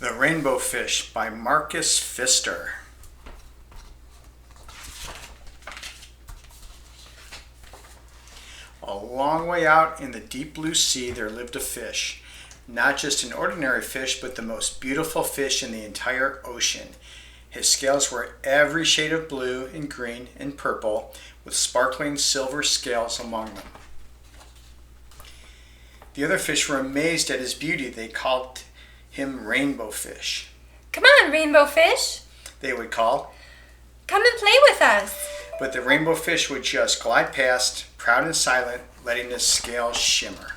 The Rainbow Fish by Marcus Pfister. A long way out in the deep blue sea there lived a fish. Not just an ordinary fish, but the most beautiful fish in the entire ocean. His scales were every shade of blue and green and purple, with sparkling silver scales among them. The other fish were amazed at his beauty. They called him Rainbow Fish. "Come on, Rainbow Fish," they would call. "Come and play with us." But the Rainbow Fish would just glide past, proud and silent, letting his scales shimmer.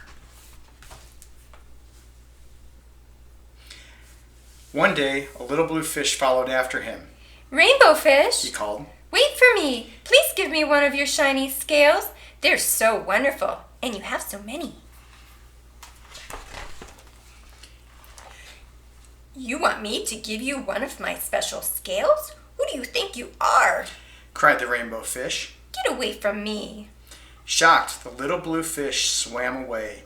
One day, a little blue fish followed after him. "Rainbow Fish," He called. "wait for me. Please give me one of your shiny scales. They're so wonderful, and you have so many." "You want me to give you one of my special scales? Who do you think you are?" cried the Rainbow Fish. "Get away from me." Shocked, the little blue fish swam away.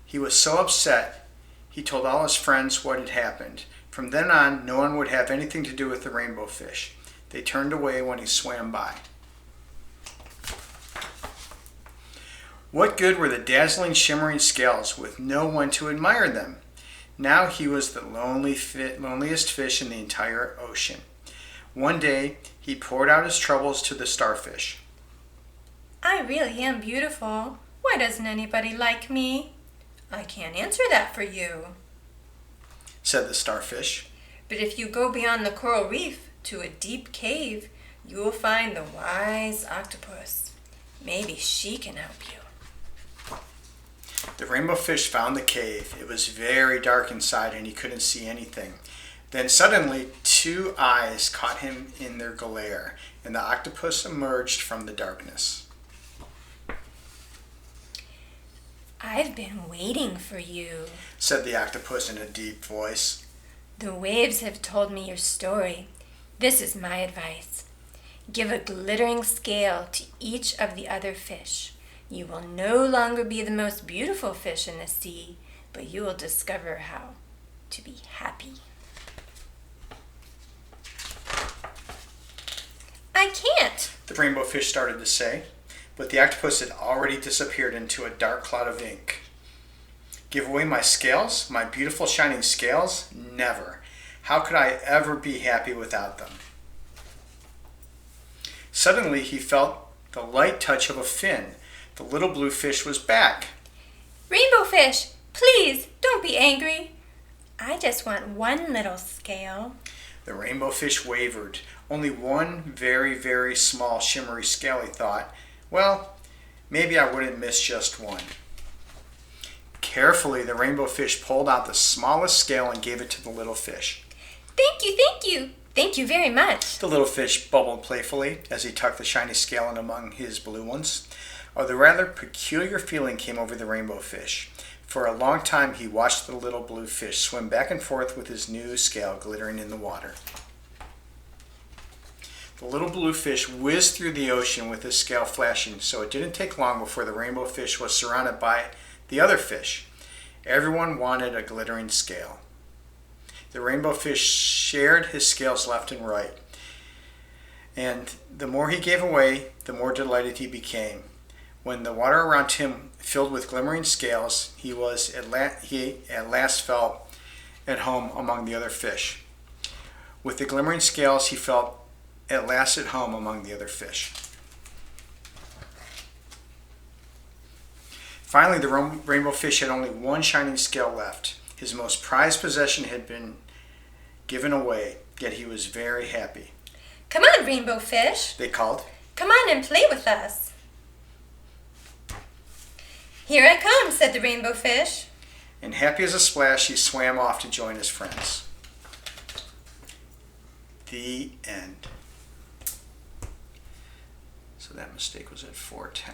He was so upset, he told all his friends what had happened. From then on, no one would have anything to do with the Rainbow Fish. They turned away when he swam by. What good were the dazzling, shimmering scales with no one to admire them? Now he was the loneliest fish in the entire ocean. One day, he poured out his troubles to the starfish. "I really am beautiful. Why doesn't anybody like me?" "I can't answer that for you," said the starfish. "but if you go beyond the coral reef to a deep cave, you will find the wise octopus. Maybe she can help you." The Rainbow Fish found the cave. It was very dark inside and he couldn't see anything. Then suddenly, two eyes caught him in their glare, and the octopus emerged from the darkness. "I've been waiting for you," said the octopus in a deep voice. "The waves have told me your story. This is my advice. Give a glittering scale to each of the other fish. You will no longer be the most beautiful fish in the sea, but you will discover how to be happy." "I can't," The Rainbow Fish started to say, but the octopus had already disappeared into a dark cloud of ink. Give away my scales, my beautiful shining scales? Never. How could I ever be happy without them? Suddenly he felt the light touch of a fin. The little blue fish was back. "Rainbow Fish, please don't be angry. I just want one little scale." The Rainbow Fish wavered. Only one very, very small shimmery scale, he thought. Well, maybe I wouldn't miss just one. Carefully, the Rainbow Fish pulled out the smallest scale and gave it to the little fish. "Thank you, thank you. Thank you very much." The little fish bubbled playfully as he tucked the shiny scale in among his blue ones. A rather peculiar feeling came over the Rainbow Fish. For a long time he watched the little blue fish swim back and forth with his new scale glittering in the water. The little blue fish whizzed through the ocean with his scale flashing, so it didn't take long before the Rainbow Fish was surrounded by the other fish. Everyone wanted a glittering scale. The Rainbow Fish shared his scales left and right, and the more he gave away, the more delighted he became. When the water around him filled with glimmering scales, he at last felt at home among the other fish. With the glimmering scales, he felt at last at home among the other fish. Finally, the Rainbow Fish had only one shining scale left. His most prized possession had been given away, yet he was very happy. "Come on, Rainbow Fish," they called. "Come on and play with us." "Here I come," said the Rainbow Fish. And happy as a splash, he swam off to join his friends. The end. So that mistake was at 4:10.